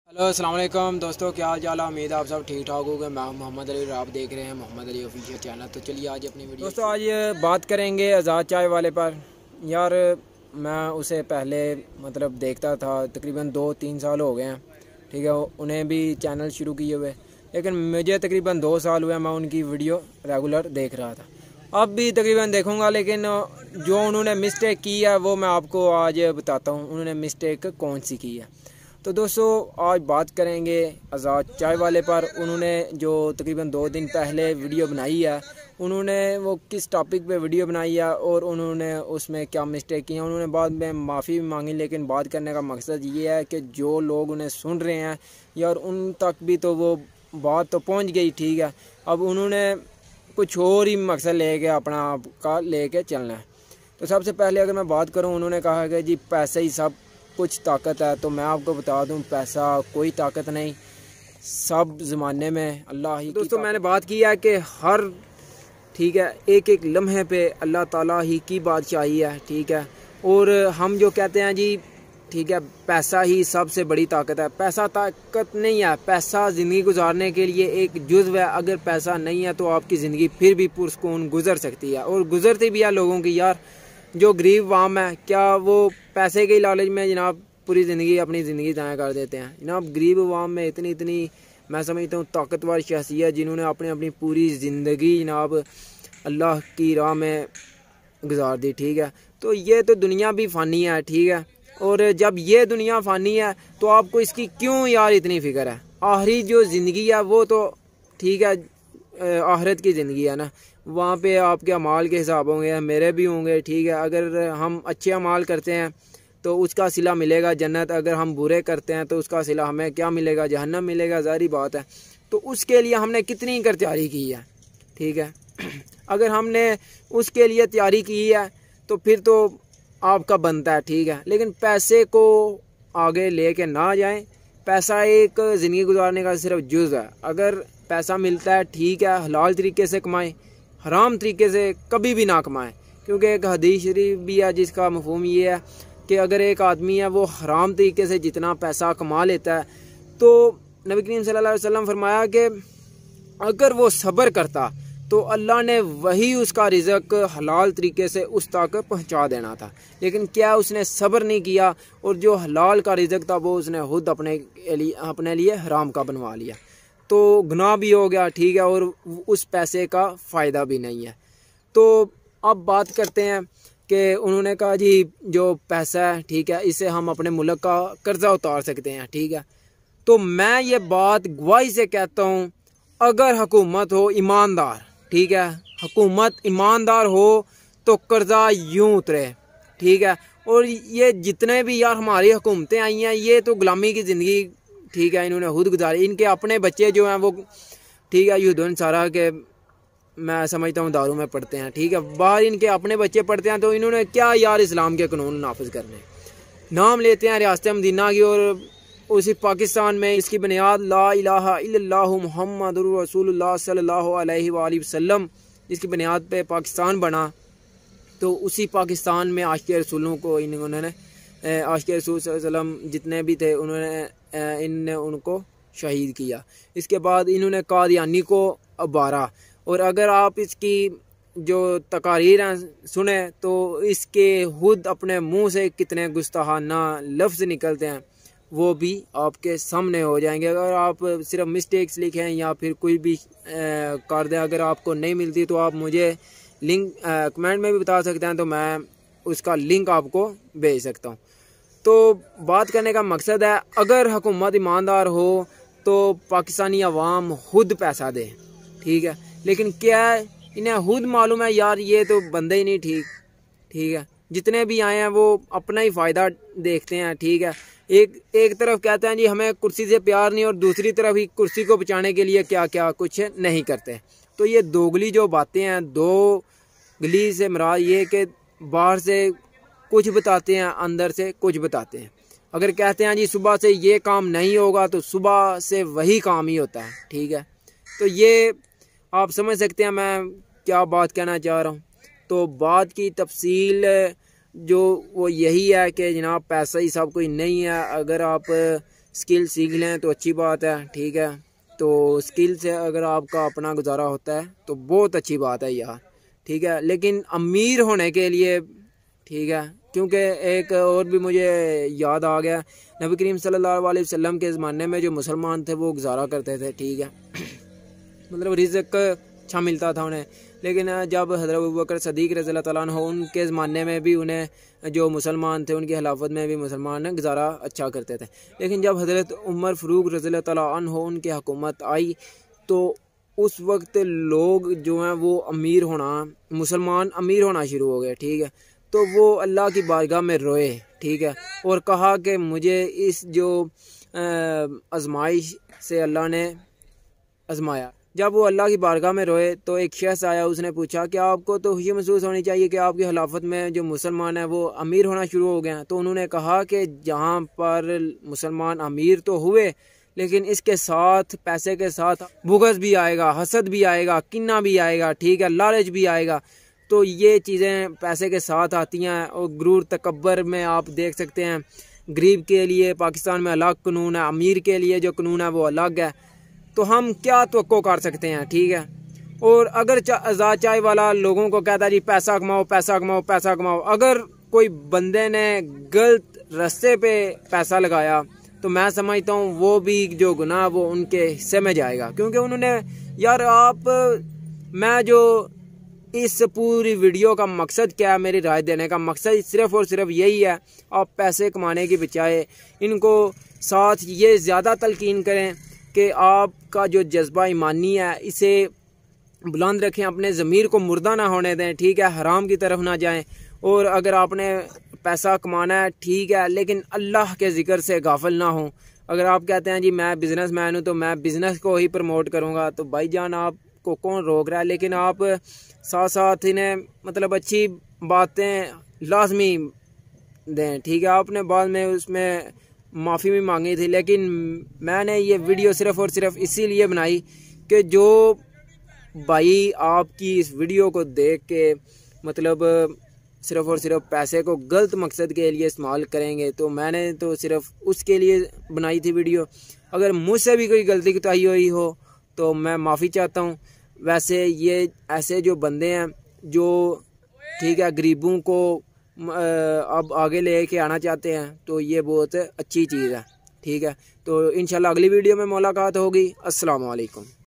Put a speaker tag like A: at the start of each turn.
A: Hello अस्सलाम वालेकुम दोस्तों, क्या हाल चाल है। उम्मीद है आप सब ठीक ठाक होंगे। मैं मोहम्मद अली और आप देख रहे हैं मोहम्मद अली ऑफिशियल चैनल। तो चलिए आज अपनी वीडियो दोस्तों आज बात करेंगे आज़ाद चाय वाले पर। यार मैं उसे पहले देखता था, तकरीबन 2-3 साल हो गए हैं, ठीक है। उन्हें भी चैनल शुरू किए हुए, लेकिन मुझे तकरीबन 2 साल हुए मैं उनकी वीडियो रेगुलर देख रहा था। अब भी तकरीबन देखूंगा, लेकिन जो उन्होंने मिस्टेक की है वो मैं आपको आज बताता हूँ उन्होंने मिस्टेक कौन सी की है। तो दोस्तों आज बात करेंगे आज़ाद चाय वाले पर। उन्होंने जो तकरीबन 2 दिन पहले वीडियो बनाई है, उन्होंने वो किस टॉपिक पे वीडियो बनाई है और उन्होंने उसमें क्या मिस्टेक की है। उन्होंने बाद में माफ़ी भी मांगी, लेकिन बात करने का मकसद ये है कि जो लोग उन्हें सुन रहे हैं यार उन तक भी तो वो बात तो पहुंच गई, ठीक है। अब उन्होंने कुछ और ही मकसद लेके अपना का लेके चलना है। तो सबसे पहले अगर मैं बात करूँ, उन्होंने कहा कि जी पैसे ही सब कुछ ताकत है। तो मैं आपको बता दूं पैसा कोई ताकत नहीं, सब ज़माने में अल्लाह ही। दोस्तों मैंने बात की है कि हर, ठीक है, एक एक लम्हे पे अल्लाह ताला ही की बादशाही है, ठीक है। और हम जो कहते हैं जी, ठीक है, पैसा ही सबसे बड़ी ताकत है। पैसा ताकत नहीं है, पैसा ज़िंदगी गुजारने के लिए एक जुज़्व है। अगर पैसा नहीं है तो आपकी ज़िंदगी फिर भी पुरसकून गुजर सकती है, और गुजरती भी है लोगों की। यार जो गरीब आवाम है, क्या वो पैसे के लालच में जनाब पूरी ज़िंदगी अपनी ज़िंदगी ज़ाया कर देते हैं। जनाब गरीब आवाम में इतनी मैं समझता हूँ ताकतवर शख्सियत जिन्होंने अपनी पूरी ज़िंदगी जनाब अल्लाह की राह में गुजार दी, ठीक है। तो ये तो दुनिया भी फ़ानी है, ठीक है। और जब ये दुनिया फ़ानी है तो आपको इसकी क्यों यार इतनी फ़िक्र है। आखिरी जो ज़िंदगी है वो तो, ठीक है, आखिरत की ज़िंदगी है ना, वहाँ पे आपके अमाल के हिसाब होंगे, मेरे भी होंगे, ठीक है। अगर हम अच्छे अमाल करते हैं तो उसका सिला मिलेगा जन्नत, अगर हम बुरे करते हैं तो उसका सिला हमें क्या मिलेगा, जहन्नम मिलेगा, ज़ाहिर बात है। तो उसके लिए हमने कितनी कर तैयारी की है, ठीक है। अगर हमने उसके लिए तैयारी की है तो फिर तो आपका बनता है, ठीक है। लेकिन पैसे को आगे लेके ना जाएं। पैसा एक ज़िंदगी गुजारने का सिर्फ जुज़ है। अगर पैसा मिलता है, ठीक है, हलाल तरीके से कमाएं, हराम तरीके से कभी भी ना कमाएं। क्योंकि एक हदीस शरीफ भी है जिसका मफ़हूम ये है कि अगर एक आदमी है वो हराम तरीके से जितना पैसा कमा लेता है, तो नबी करीम सल्लल्लाहु अलैहि वसल्लम फरमाया कि अगर वो सब्र करता तो अल्लाह ने वही उसका रिज़्क हलाल तरीके से उस तक पहुंचा देना था। लेकिन क्या उसने सब्र नहीं किया, और जो हलाल का रिज़्क था वो उसने खुद अपने लिए हराम का बनवा लिया। तो गुनाह भी हो गया, ठीक है, और उस पैसे का फ़ायदा भी नहीं है। तो अब बात करते हैं कि उन्होंने कहा जी जो पैसा है, ठीक है, इसे हम अपने मुल्क का कर्जा उतार सकते हैं, ठीक है। तो मैं ये बात गवाही से कहता हूँ, अगर हुकूमत हो ईमानदार, ठीक है, हुकूमत ईमानदार हो तो कर्जा यूं उतरे, ठीक है। और ये जितने भी यार हमारी हुकूमतें आई हैं, ये तो गुलामी की ज़िंदगी, ठीक है, इन्होंने खुद गुजारी। इनके अपने बच्चे जो हैं वो, ठीक है, युद्धन सारा के मैं समझता हूँ दारू में पढ़ते हैं, ठीक है। बाहर इनके अपने बच्चे पढ़ते हैं, तो इन्होंने क्या यार इस्लाम के कानून नाफिज करने। नाम लेते हैं रियासत मदीना की, और उसी पाकिस्तान में इसकी बुनियाद ला इलाहा इल्लल्लाहु मुहम्मदुर रसूलुल्लाह सल्लल्लाहु अलैहि वसल्लम, इसकी बुनियाद पे पाकिस्तान बना। तो उसी पाकिस्तान में आशिक़ रसूलों को इन्होंने, आशिक़ रसूल सल्लल्लाहु अलैहि वसल्लम जितने भी थे उन्होंने इनने उनको शहीद किया। इसके बाद इन्होंने कादियानी को उबारा। और अगर आप इसकी जो तकारीर हैं सुने तो इसके खुद अपने मुंह से कितने गुस्ताहाना लफ्ज़ निकलते हैं वो भी आपके सामने हो जाएंगे। अगर आप सिर्फ मिस्टेक्स लिखें या फिर कोई भी कर दें, अगर आपको नहीं मिलती तो आप मुझे लिंक कमेंट में भी बता सकते हैं, तो मैं उसका लिंक आपको भेज सकता हूँ। तो बात करने का मकसद है, अगर हुकूमत ईमानदार हो तो पाकिस्तानी अवाम खुद पैसा दे, ठीक है। लेकिन क्या इन्हें खुद मालूम है यार ये तो बंदे ही नहीं ठीक, ठीक है। जितने भी आए हैं वो अपना ही फ़ायदा देखते हैं, ठीक है। एक तरफ कहते हैं जी हमें कुर्सी से प्यार नहीं, और दूसरी तरफ ही कुर्सी को बचाने के लिए क्या क्या कुछ नहीं करते। तो ये दोगली जो बातें हैं, दो गली से मुराद ये कि बाहर से कुछ बताते हैं, अंदर से कुछ बताते हैं। अगर कहते हैं जी सुबह से ये काम नहीं होगा तो सुबह से वही काम ही होता है, ठीक है। तो ये आप समझ सकते हैं मैं क्या बात कहना चाह रहा हूँ। तो बात की तफसील जो वो यही है कि जनाब पैसा ही सब कुछ नहीं है। अगर आप स्किल सीख लें तो अच्छी बात है, ठीक है। तो स्किल से अगर आपका अपना गुजारा होता है तो बहुत अच्छी बात है यार, ठीक है। लेकिन अमीर होने के लिए, ठीक है, क्योंकि एक और भी मुझे याद आ गया, नबी करीम सल्लल्लाहु अलैहि वसल्लम के ज़माने में जो मुसलमान थे वो गुजारा करते थे, ठीक है। मतलब रिज़्क़ अच्छा मिलता था उन्हें। लेकिन जब हज़रत अबू बकर सदीक़ रज़ियल्लाहु तआला अन्हु उनके ज़माने में भी उन्हें जो मुसलमान थे उनकी खिलाफत में भी मुसलमान गुजारा अच्छा करते थे। लेकिन जब हज़रत उमर फ़ारूक रज़ियल्लाहु तआला अन्हु उनकी हुकूमत आई तो उस वक्त लोग जो हैं वो अमीर होना, मुसलमान अमीर होना शुरू हो गए, ठीक है। तो वो अल्लाह की बारगाह में रोए, ठीक है, और कहा कि मुझे इस जो आजमाइश से अल्लाह ने आजमाया। जब वो अल्लाह की बारगाह में रोए तो एक शख्स आया, उसने पूछा कि आपको तो खुशी महसूस होनी चाहिए कि आपकी खिलाफत में जो मुसलमान हैं वो अमीर होना शुरू हो गए हैं। तो उन्होंने कहा कि जहाँ पर मुसलमान अमीर तो हुए लेकिन इसके साथ पैसे के साथ बुग़्ज़ भी आएगा, हसद भी आएगा, किन्ना भी आएगा, ठीक है, लालच भी आएगा। तो ये चीज़ें पैसे के साथ आती हैं। और गुरूर तकब्बर में आप देख सकते हैं, गरीब के लिए पाकिस्तान में अलग कानून है, अमीर के लिए जो कानून है वो अलग है। तो हम क्या तवक्को कर सकते हैं, ठीक है। और अगर आज़ाद चाय वाला लोगों को कहता है जी पैसा कमाओ पैसा कमाओ पैसा कमाओ, अगर कोई बंदे ने गलत रास्ते पे पैसा लगाया तो मैं समझता हूँ वो भी जो गुनाह वो उनके हिस्से में जाएगा। क्योंकि उन्होंने यार मैं जो इस पूरी वीडियो का मकसद क्या है, मेरी राय देने का मकसद सिर्फ़ और सिर्फ यही है, आप पैसे कमाने की बजाय इनको साथ ये ज़्यादा तलकीन करें कि आपका जो जज्बा ईमानी है इसे बुलंद रखें, अपने ज़मीर को मुर्दा ना होने दें, ठीक है, हराम की तरफ ना जाएं। और अगर आपने पैसा कमाना है, ठीक है, लेकिन अल्लाह के ज़िक्र से गाफिल ना हो। अगर आप कहते हैं जी मैं बिज़नेसमैन हूँ तो मैं बिज़नेस को ही प्रमोट करूँगा, तो भाईजान आपको कौन रोक रहा है। लेकिन आप साथ साथ इन्हें मतलब अच्छी बातें लाजमी दें, ठीक है। आपने बाद में उसमें माफ़ी भी मांगी थी, लेकिन मैंने ये वीडियो सिर्फ़ और सिर्फ इसीलिए बनाई कि जो भाई आपकी इस वीडियो को देख के मतलब सिर्फ़ और सिर्फ पैसे को गलत मकसद के लिए इस्तेमाल करेंगे, तो मैंने तो सिर्फ उसके लिए बनाई थी वीडियो। अगर मुझसे भी कोई गलती कोताही हुई हो तो मैं माफ़ी चाहता हूँ। वैसे ये ऐसे जो बंदे हैं जो, ठीक है, गरीबों को अब आगे ले के आना चाहते हैं तो ये बहुत अच्छी चीज़ है, ठीक है। तो इंशाल्लाह अगली वीडियो में मुलाकात होगी। अस्सलाम वालेकुम।